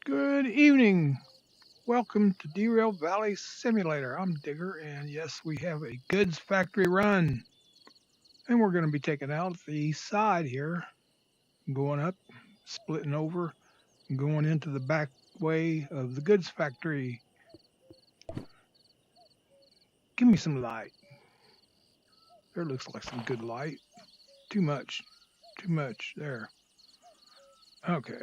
Good evening. Welcome to Derail Valley Simulator. I'm Digger, and yes, we have a goods factory run. And we're going to be taking out the east side here, going up, splitting over, and going into the back way of the goods factory. Give me some light. There looks like some good light. Too much. Too much. There. Okay.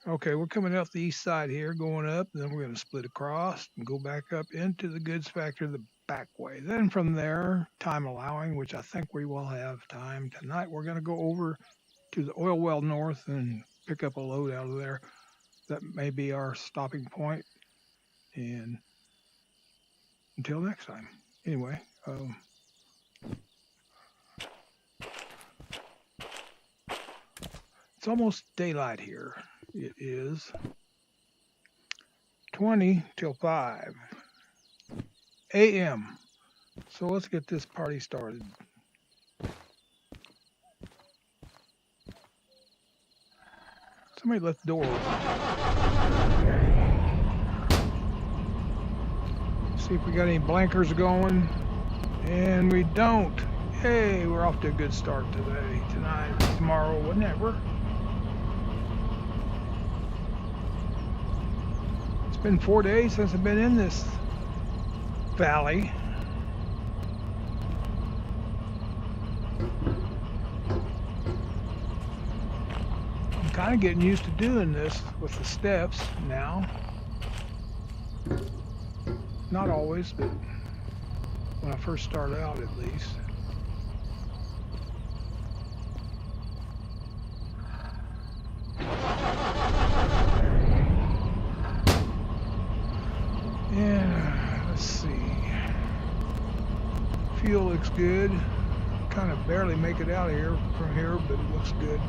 Okay, we're coming up the east side here, going up, and then we're going to split across and go back up into the goods factory the back way. Then from there, time allowing, which I think we will have time tonight, we're going to go over to the oil well north and pick up a load out of there. That may be our stopping point. And until next time. Anyway, it's almost daylight here. It is 20 till 5 a.m. So let's get this party started. Somebody left the door open. See if we got any blankers going. And we don't. Hey, we're off to a good start today, tonight, tomorrow, whenever. It's been 4 days since I've been in this valley. I'm kind of getting used to doing this with the steps now. Not always, but when I first started out at least. Yeah, let's see. Fuel looks good. Kind of barely make it out of here from here, but it looks good.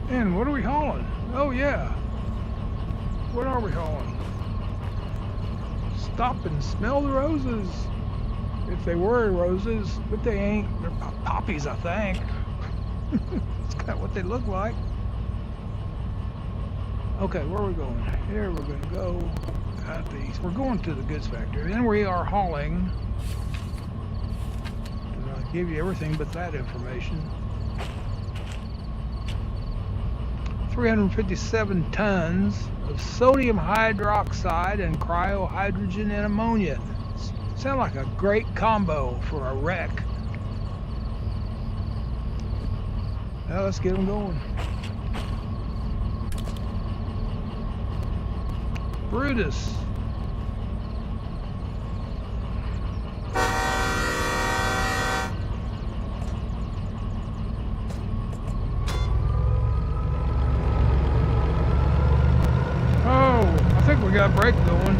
And what are we hauling? Oh yeah. What are we hauling? Stop and smell the roses. If they were roses, but they ain't. They're poppies, I think. That's kind of what they look like. Okay, where are we going? Here we're going to go at these. We're going to the goods factory. And we are hauling. I'll give you everything but that information. 357 tons of sodium hydroxide and cryohydrogen and ammonia. Sound like a great combo for a wreck. Now let's get them going. Brutus. I think we got a brake going.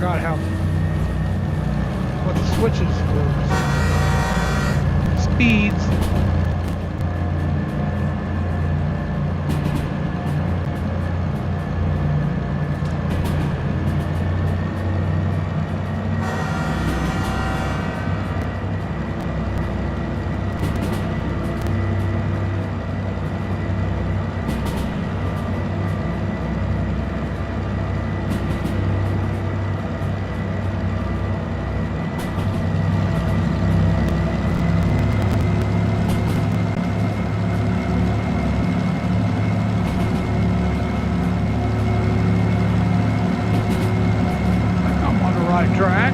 forgot what the switches were. Speeds. Track.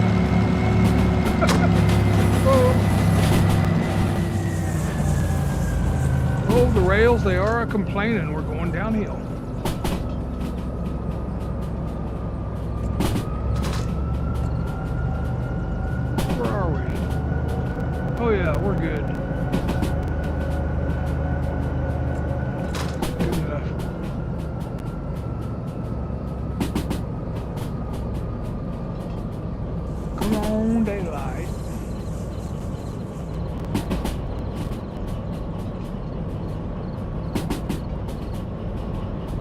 Oh, the rails, they are complaining. We're going downhill. Where are we? Oh yeah, we're good. Good enough. Come on, daylight.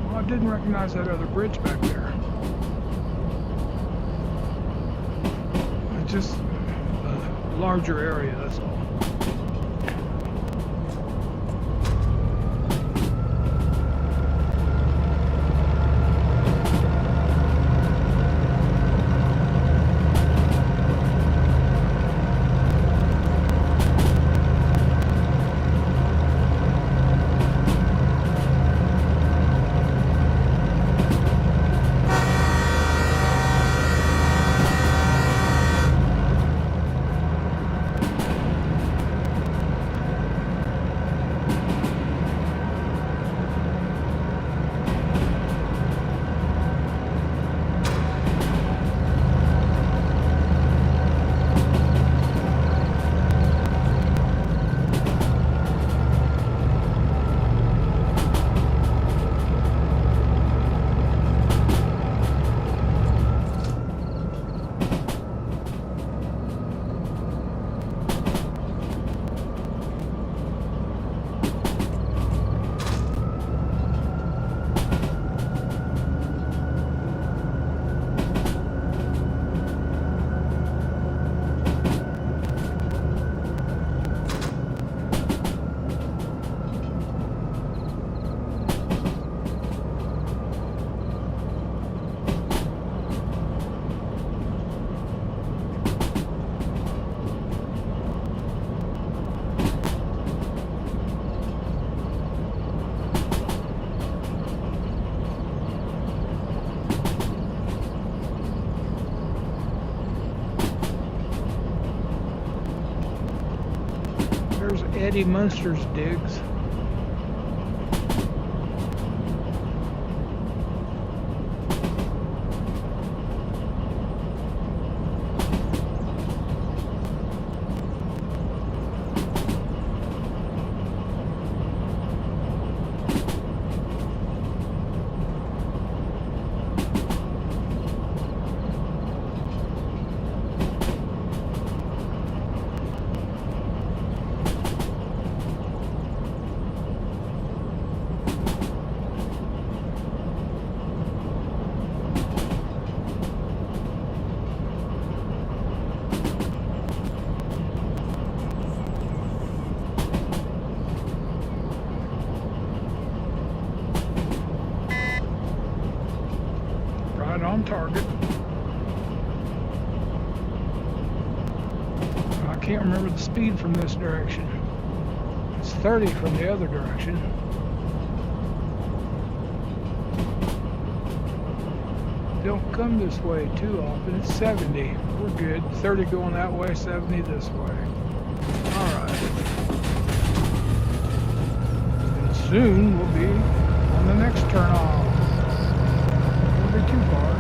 Well, I didn't recognize that other bridge back there. It's just a larger area, that's all. There's Eddie Munster's digs. Right on target. I can't remember the speed from this direction. It's 30 from the other direction. Don't come this way too often. It's 70. We're good. 30 going that way, 70 this way. Alright. And soon we'll be on the next turn off. Won't be too far.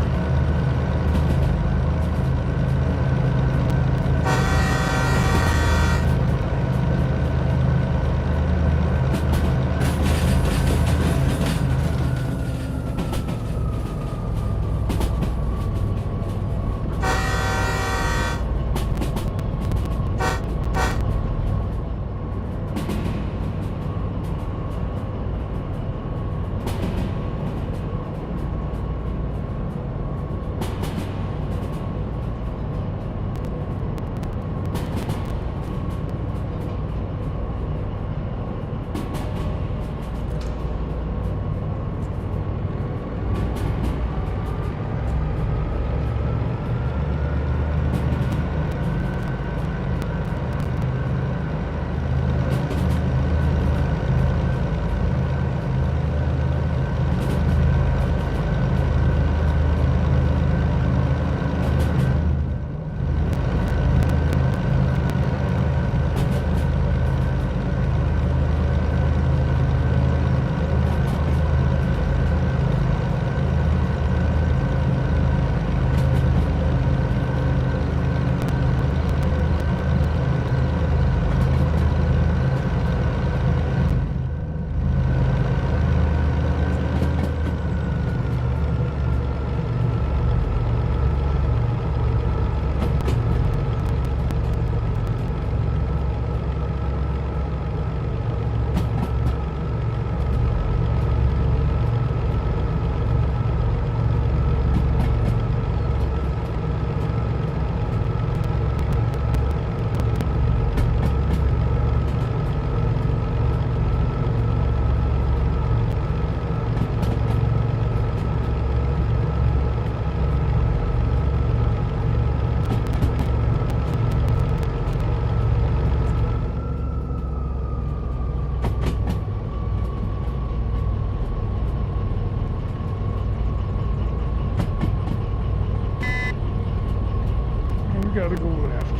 We gotta go left.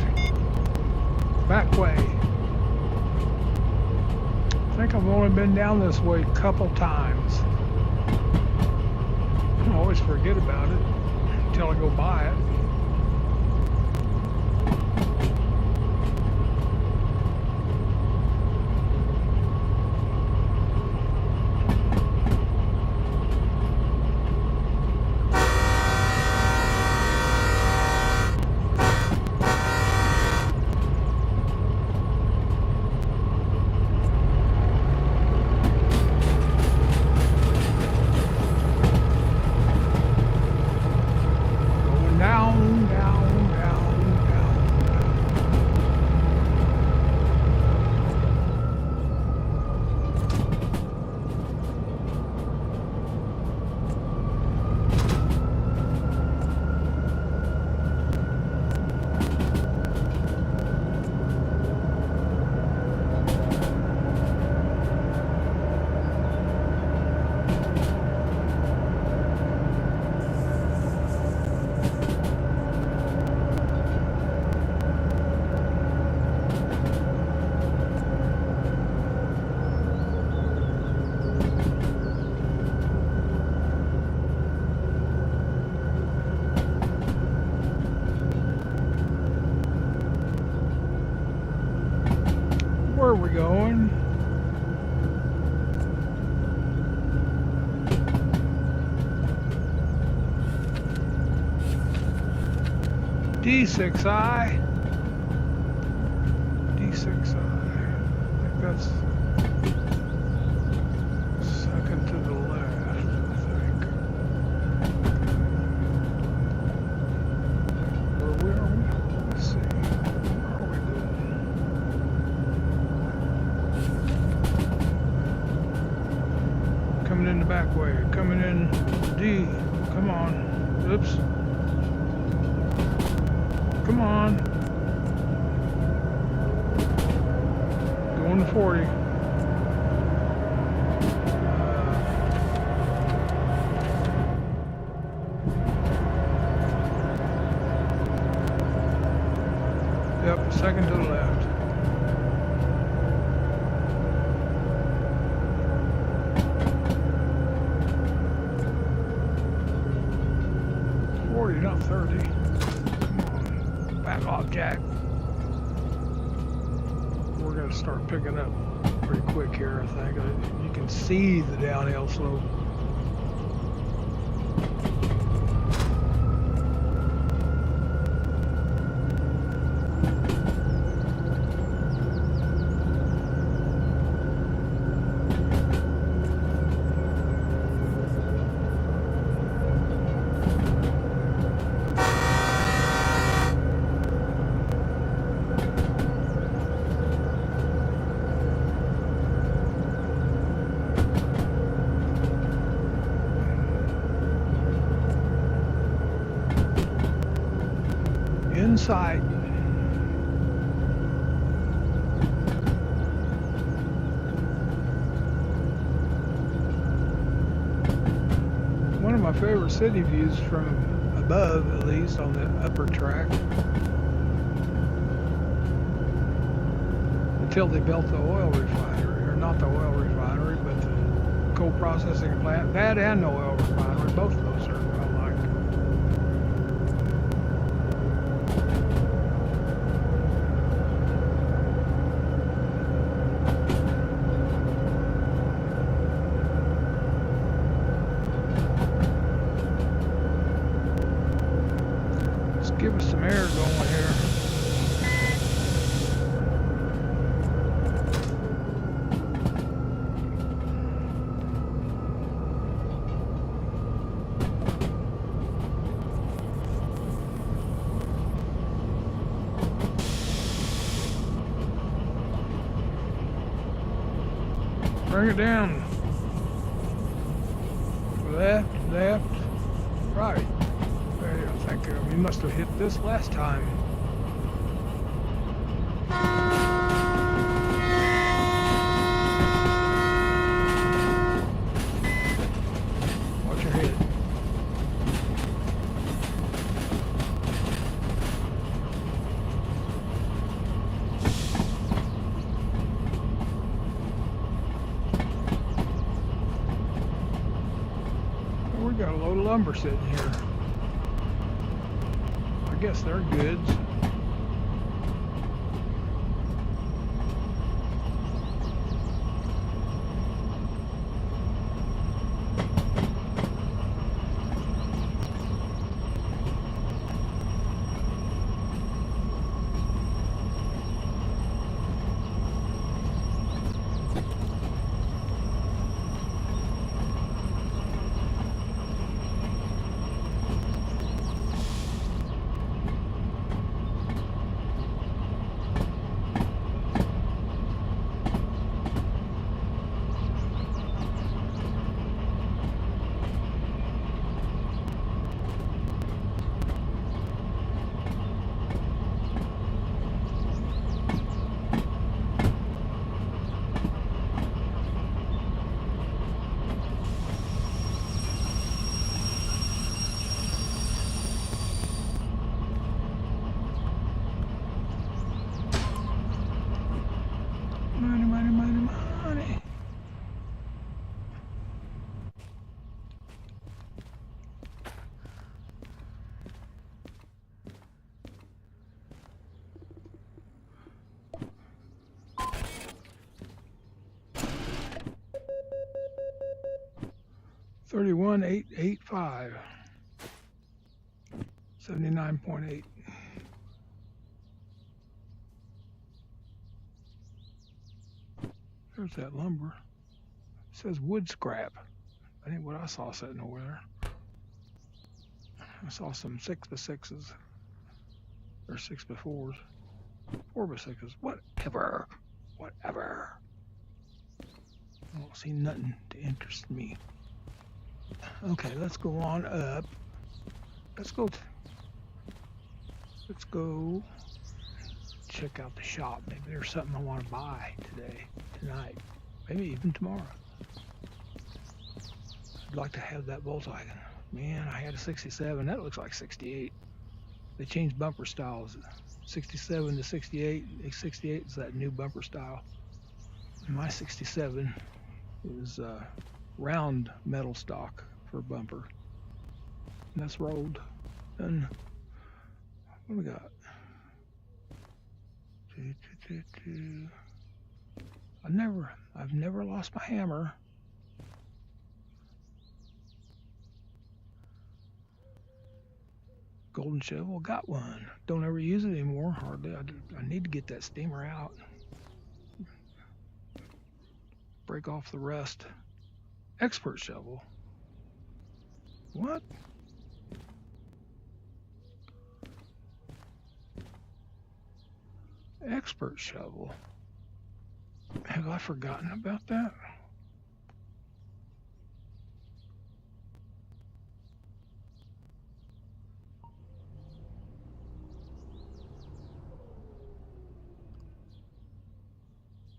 Back way. I think I've only been down this way a couple times. I always forget about it until I go by it. Where are we going? D6I. D6I. I think that's second to the left, I think. Where are we? Let's see. Where are we going? Coming in the back way. Coming in D. Come on. Oops. Come on. Going to 40. Yep, second to the left. Not 30. Come on. Back off, Jack. We're going to start picking up pretty quick here, I think. You can see the downhill slope. Inside. One of my favorite city views from above, at least on the upper track. Until they built the oil refinery, or not the oil refinery, but the coal processing plant. That and the oil refinery, both of those are I like. Give us some air going here. Bring it down. Left, left, right. I think we must have hit this last time. Watch your head. lumber sitting here. I guess they're goods. Money, money, money, money. $31,885. 79.8. There's that lumber. It says wood scrap. That ain't what I saw sitting over there. I saw some 6x6s. Or 6x4s. 4x6s. Whatever. Whatever. I don't see nothing to interest me. Okay, let's go on up. Let's go check out the shop. Maybe there's something I want to buy today, tonight, maybe even tomorrow. I'd like to have that Volkswagen. Man, I had a 67. That looks like 68. They changed bumper styles. 67 to 68. 68 is that new bumper style. My 67 is round metal stock for bumper. And that's rolled. And what do we got? I've never lost my hammer. Golden shovel, got one. Don't ever use it anymore, hardly. I need to get that steamer out. Break off the rust. Expert shovel. What? Expert shovel. Have I forgotten about that?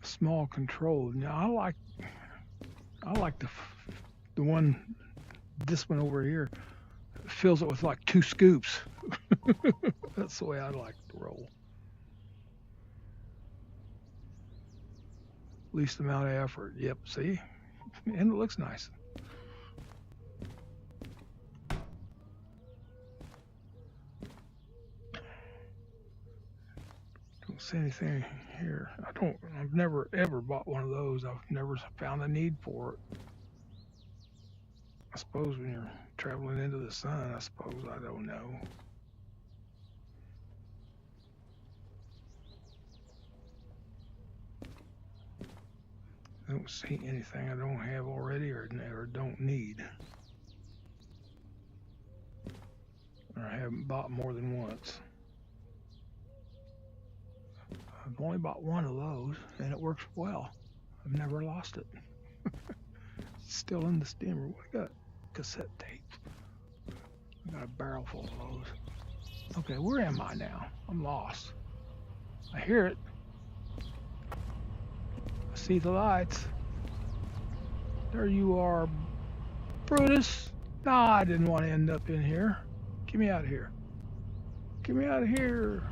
Small controlled. Now I like the one, this one over here fills it with like 2 scoops. That's the way I like to roll. Least amount of effort. Yep, see? And it looks nice. Don't see anything here. I've never ever bought one of those. I've never found a need for it. I suppose when you're traveling into the sun, I don't know. I don't see anything I don't have already or don't need. Or I haven't bought more than once. I've only bought one of those and it works well. I've never lost it. It's still in the steamer. We got cassette tape. I got a barrel full of those. Okay, where am I now? I'm lost. I hear it. I see the lights. There you are, Brutus. Nah, I didn't want to end up in here. Get me out of here. Get me out of here.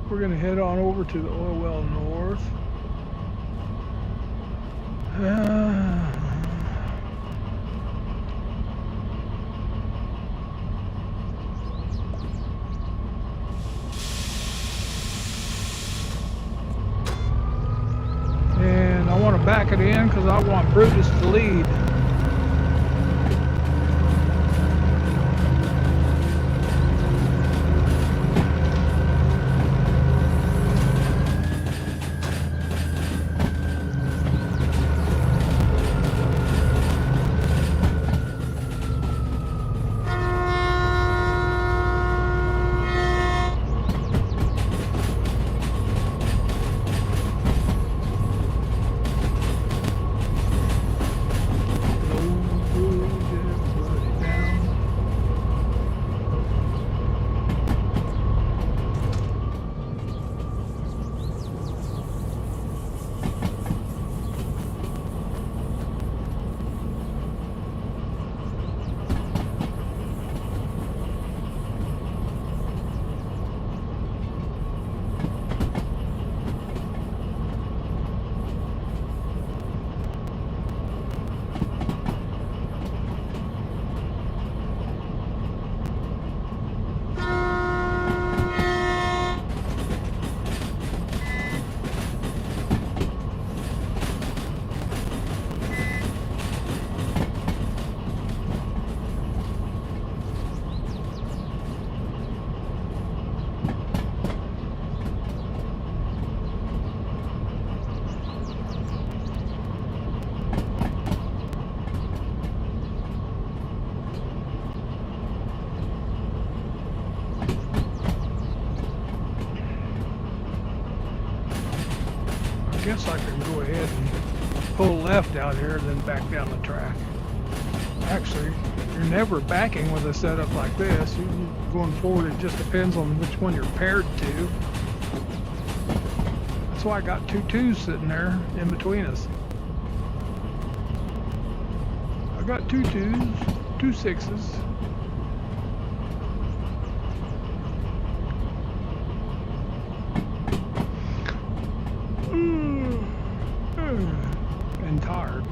We're going to head on over to the oil well north. back it in because I want Brutus to lead. I guess I can go ahead and pull left out here and then back down the track. Actually, you're never backing with a setup like this. You're going forward, it just depends on which one you're paired to. That's why I got two twos sitting there in between us. I got two twos, two sixes. And tired.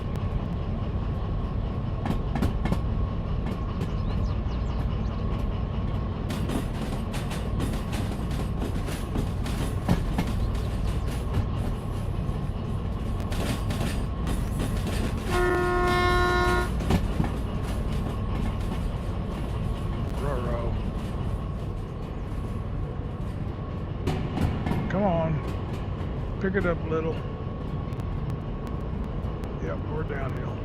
Come on, pick it up a little. Yep, we're downhill.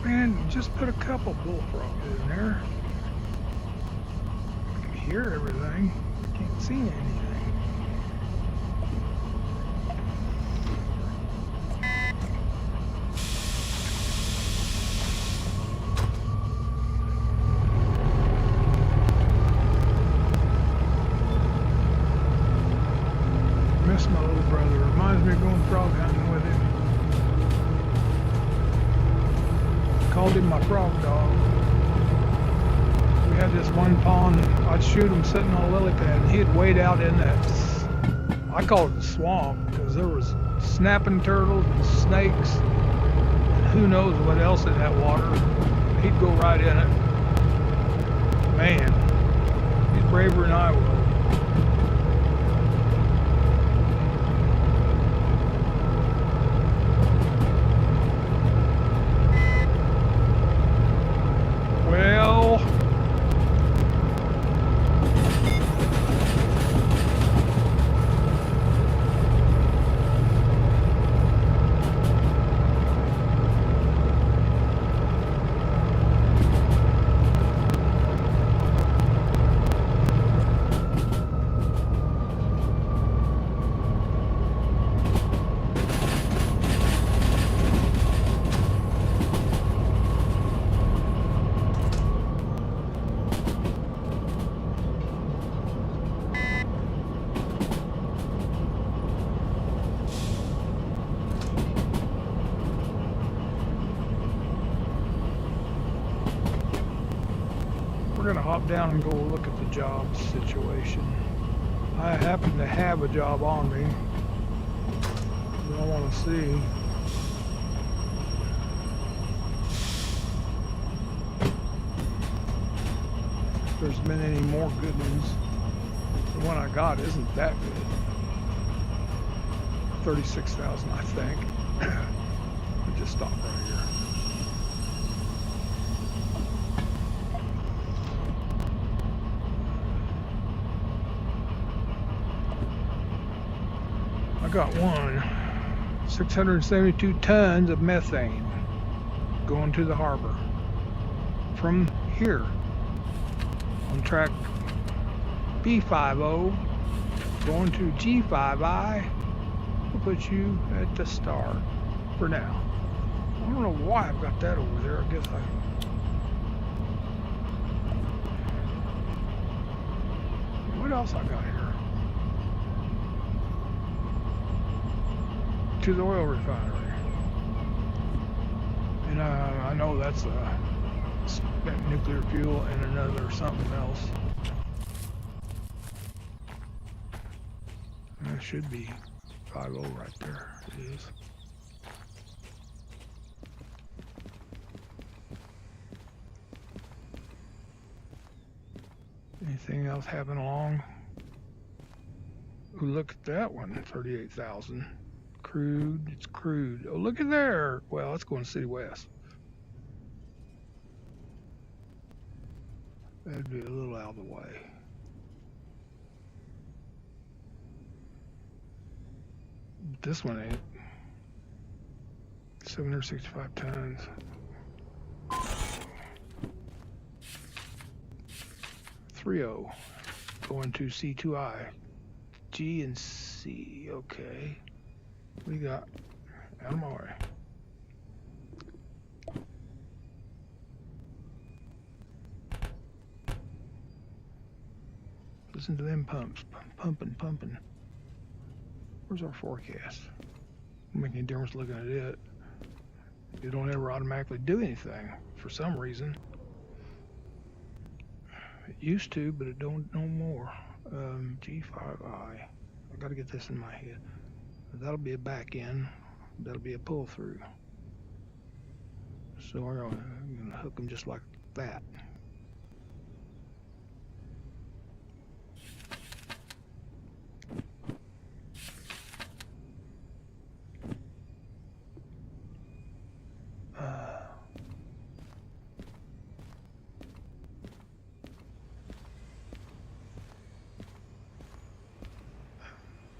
Man, just put a couple bullfrogs in there. I can hear everything. I can't see anything. Miss my little brother. Reminds me of going frog hunting with him. Called him my frog dog. We had this one pond. I'd shoot him sitting on a lily pad, and he'd wade out in that. I call it the swamp because there was snapping turtles and snakes, and who knows what else in that water. He'd go right in it. Man, he's braver than I was. Well, we're gonna hop down and go look at the job situation. I happen to have a job on me that I want to see. If there's been any more good ones. The one I got isn't that good. 36,000, I think. We'll just stop right here. I got one. 672 tons of methane going to the harbor from here on track B50 going to G5I. We'll put you at the start for now. I don't know why I've got that over there. I guess what else I got here? To the oil refinery. And I know that's spent nuclear fuel and another something else. That should be 50 right there. It is. Anything else happen along? Ooh, look at that one, 38,000. Crude, it's crude. Oh, look at there. Well, let's go in City West. That'd be a little out of the way. But this one ain't. 765 tons. .30 going to C2I. G and C. Okay. We got out of my way. Listen to them pumps, pumping. Where's our forecast? Don't make any difference looking at it. It don't ever automatically do anything for some reason. It used to, but it don't no more. G5I. I got to get this in my head. That'll be a back end. That'll be a pull through. So we're going to hook them just like that.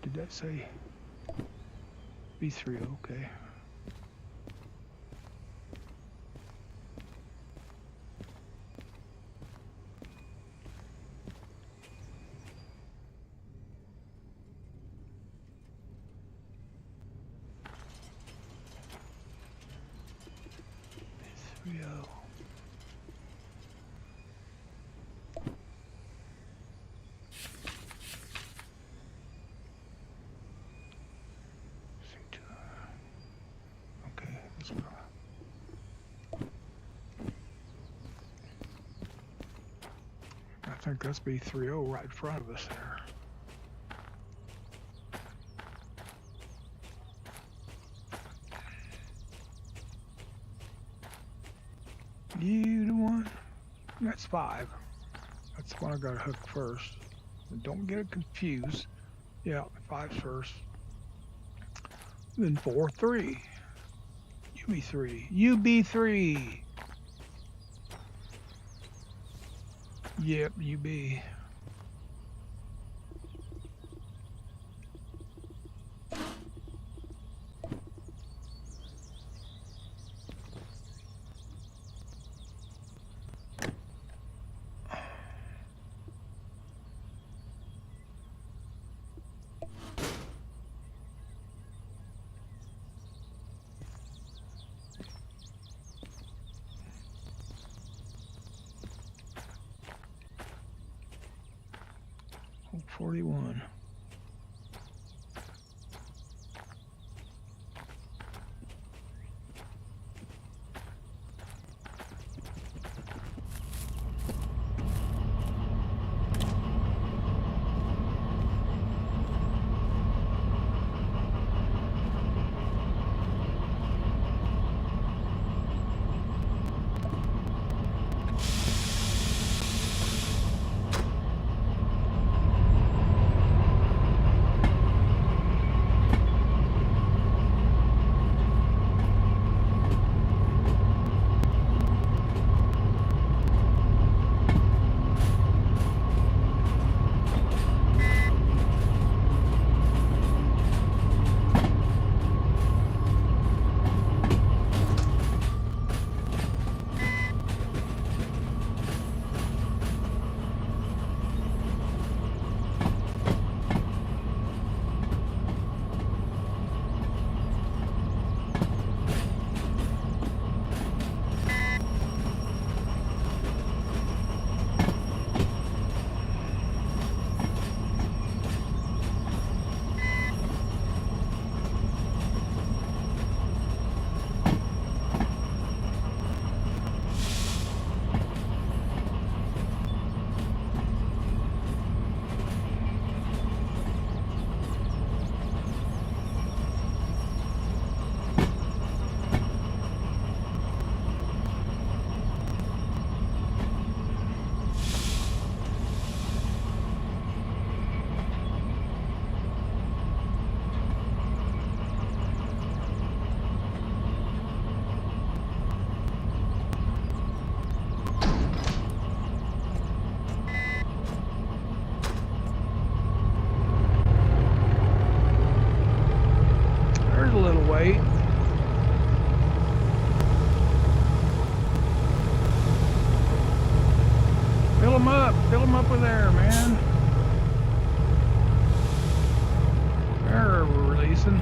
Did that say B3? Okay. 3-0. Okay, let's go. I think that's B30 right in front of us there. You the one? That's 5. That's the one I gotta hook first. And don't get it confused. Yeah, 5's first. Then 4, 3. UB3. UB3. Yep, UB. Hole 41. Wait. Fill them up with air, man. Air we're releasing.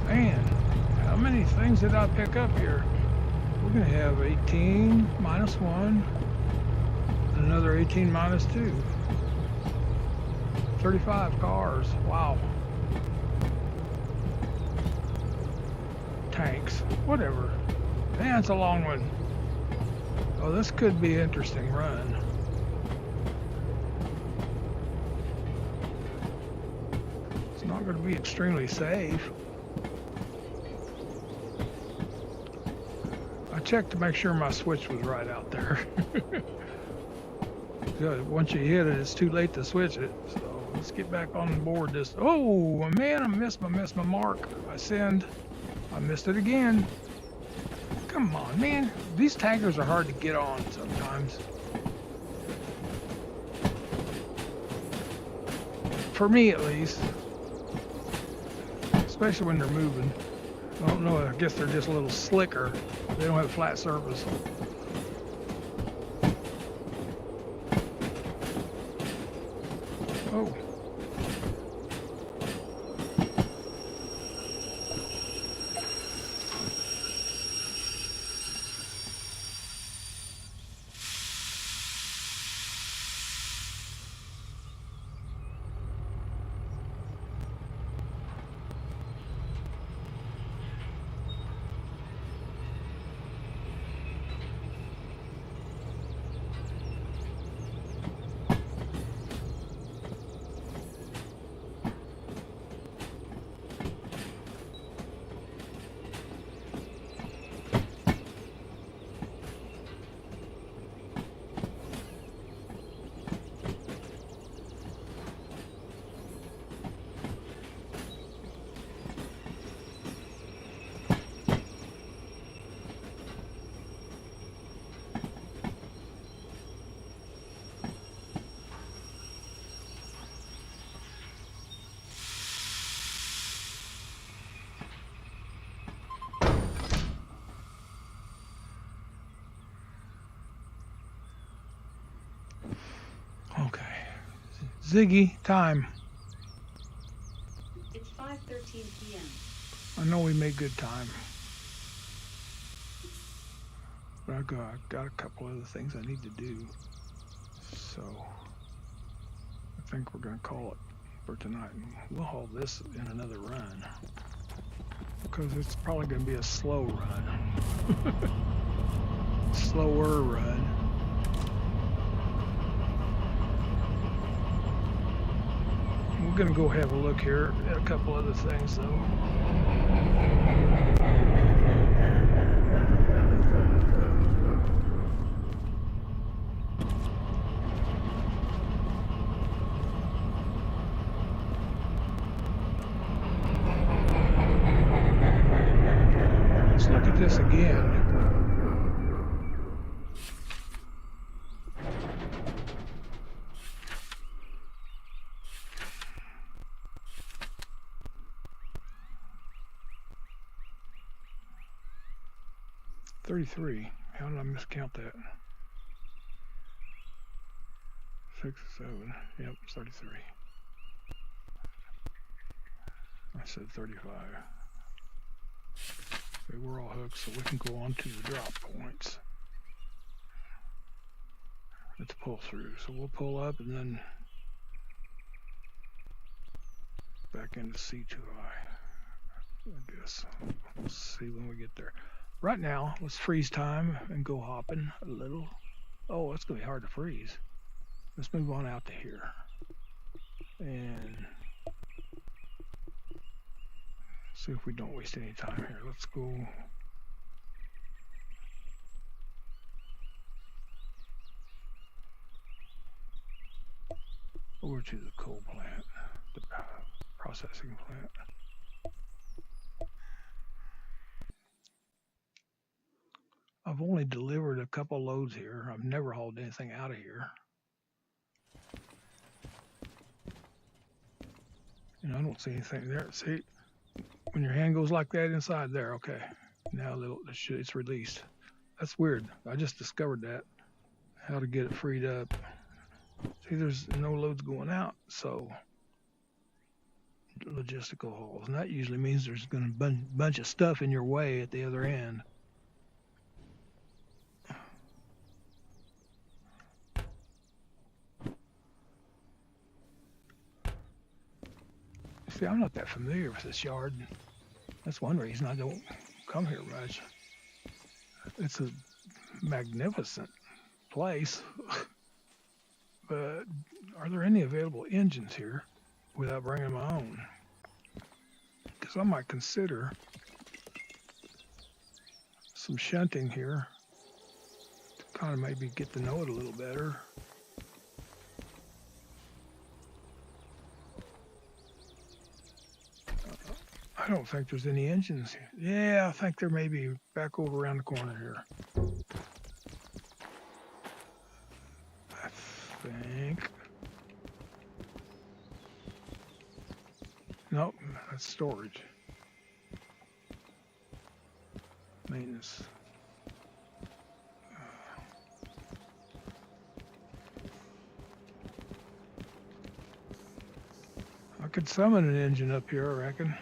Man, how many things did I pick up here? We're gonna have 18 minus 1, and another 18 minus 2. 35 cars, wow. Tanks, whatever. Man, it's a long one. Oh, this could be an interesting run. It's not going to be extremely safe. I checked to make sure my switch was right out there. Once you hit it, it's too late to switch it. So let's get back on the board. This. Oh man, I missed my mark. I missed it again. Come on, man. These tankers are hard to get on sometimes. For me, at least. Especially when they're moving. I don't know. I guess they're just a little slicker. They don't have flat surface. Oh. Ziggy, time. It's 5:13 p.m. I know we made good time. But I got a couple other things I need to do. So I think we're going to call it for tonight. We'll haul this in another run, because it's probably going to be a slow run. Slower run. We're going to go have a look here at a couple other things though. Let's look at this again. $33. How did I miscount that? 6, 7. Yep, 33. I said 35. Okay, we're all hooked, so we can go on to the drop points. Let's pull through. So we'll pull up and then back into C2I. I guess. We'll see when we get there. Right now, let's freeze time and go hopping a little. Oh, it's going to be hard to freeze. Let's move on out to here. And see if we don't waste any time here. Let's go. Over to the coal plant, the processing plant. I've only delivered a couple loads here. I've never hauled anything out of here. And I don't see anything there. See, when your hand goes like that inside there, okay. Now it's released. That's weird. I just discovered that. How to get it freed up. See, there's no loads going out, so logistical hauls. And that usually means there's going to be a bunch of stuff in your way at the other end. See, I'm not that familiar with this yard. That's one reason I don't come here much. It's a magnificent place, but are there any available engines here without bringing my own? Because I might consider some shunting here to kind of maybe get to know it a little better. I don't think there's any engines here. Yeah, I think there may be back over around the corner here. I think. Nope, that's storage. Maintenance. I could summon an engine up here, I reckon.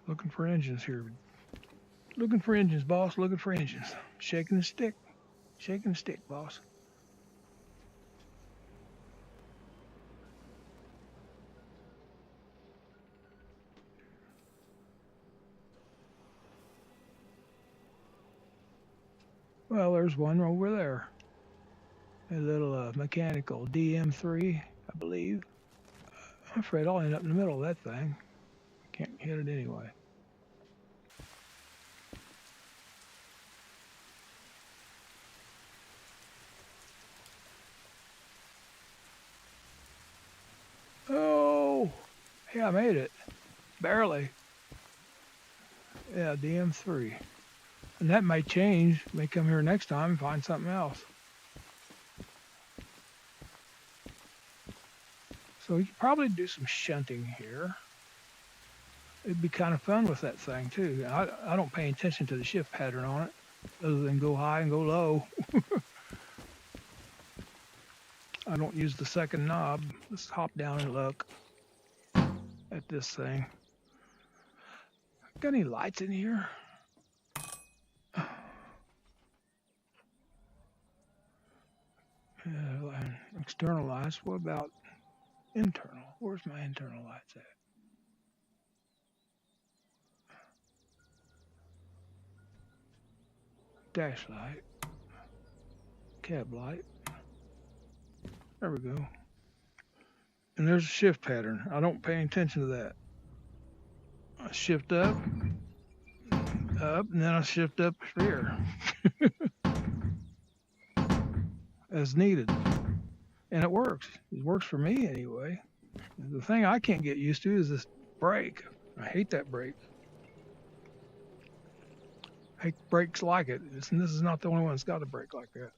Looking for engines here. Looking for engines, boss. Looking for engines. Shaking the stick. Shaking the stick, boss. Well, there's one over there. A little mechanical DM3, I believe. I'm afraid I'll end up in the middle of that thing. Can't hit it anyway. Oh, yeah, I made it. Barely. Yeah, DM3. And that may change. May come here next time and find something else. So you could probably do some shunting here. It'd be kind of fun with that thing too. I don't pay attention to the shift pattern on it, other than go high and go low. I don't use the second knob. Let's hop down and look at this thing. Got any lights in here? External lights. What about internal? Where's my internal lights at? Dash light. Cab light. There we go. And there's a shift pattern. I don't pay attention to that. I shift up, and then I shift up here as needed. And it works. It works for me anyway. The thing I can't get used to is this brake. I hate that brake. I hate brakes like it. And this is not the only one that's got a brake like that.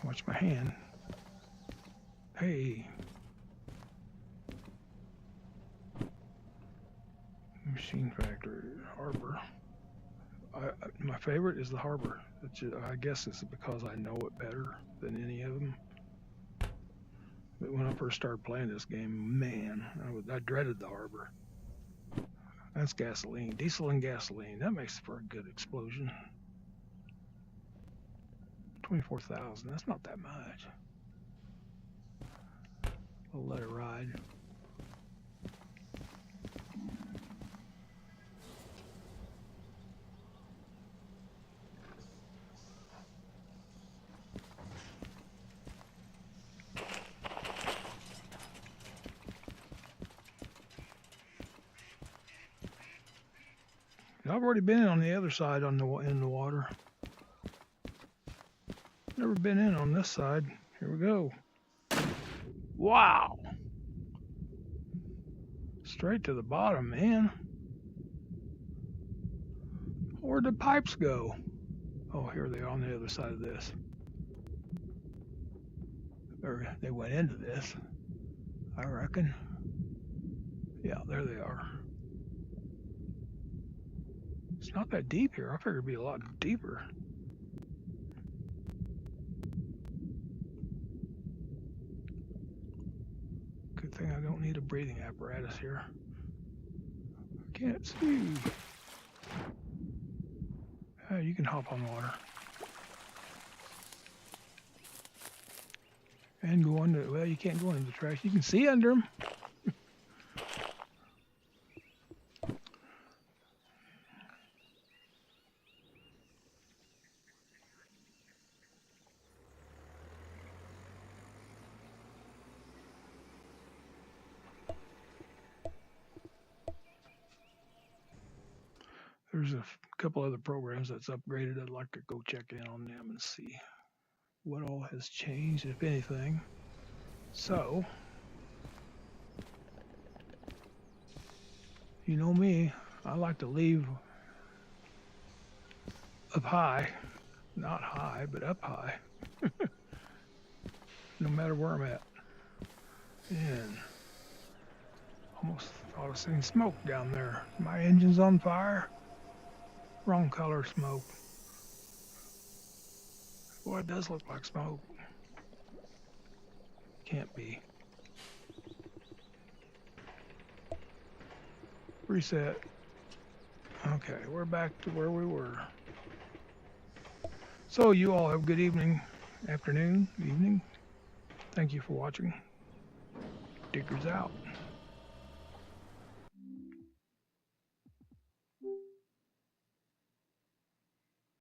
Watch my hand. Hey. Machine factory, harbor. My favorite is the harbor. I guess it's because I know it better than any of them. But when I first started playing this game, man, I dreaded the harbor. That's gasoline, diesel and gasoline. That makes for a good explosion. 24,000. That's not that much. We'll let it ride. I've already been on the other side in the water. Never been in on this side. Here we go. Wow. Straight to the bottom, man. Where'd the pipes go? Oh, here they are on the other side of this. Or they went into this, I reckon. Yeah, there they are. It's not that deep here. I figured it'd be a lot deeper. Good thing I don't need a breathing apparatus here. I can't see. You can hop on water. And go under, well, you can't go into the trash. You can see under them. There's a couple other programs that's upgraded. I'd like to go check in on them and see what all has changed, if anything. So, you know me, I like to leave up high. Not high, but up high. No matter where I'm at. And almost thought I seen smoke down there. My engine's on fire. Wrong color smoke. Boy, it does look like smoke. Can't be. Reset. Okay, we're back to where we were. So you all have a good evening, afternoon, evening. Thank you for watching. Diggers out.